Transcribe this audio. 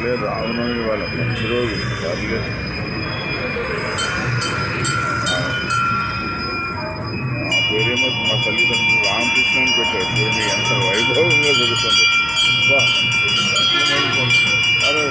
లేదు రామనవమి వాళ్ళ మంచి రోజు పర్లేదు. మా పేరేమో మా తల్లిదండ్రులు రామకృష్ణ అని పెట్టారు. చూడండి ఎంత వైభవంగా జరుగుతుంది. అరే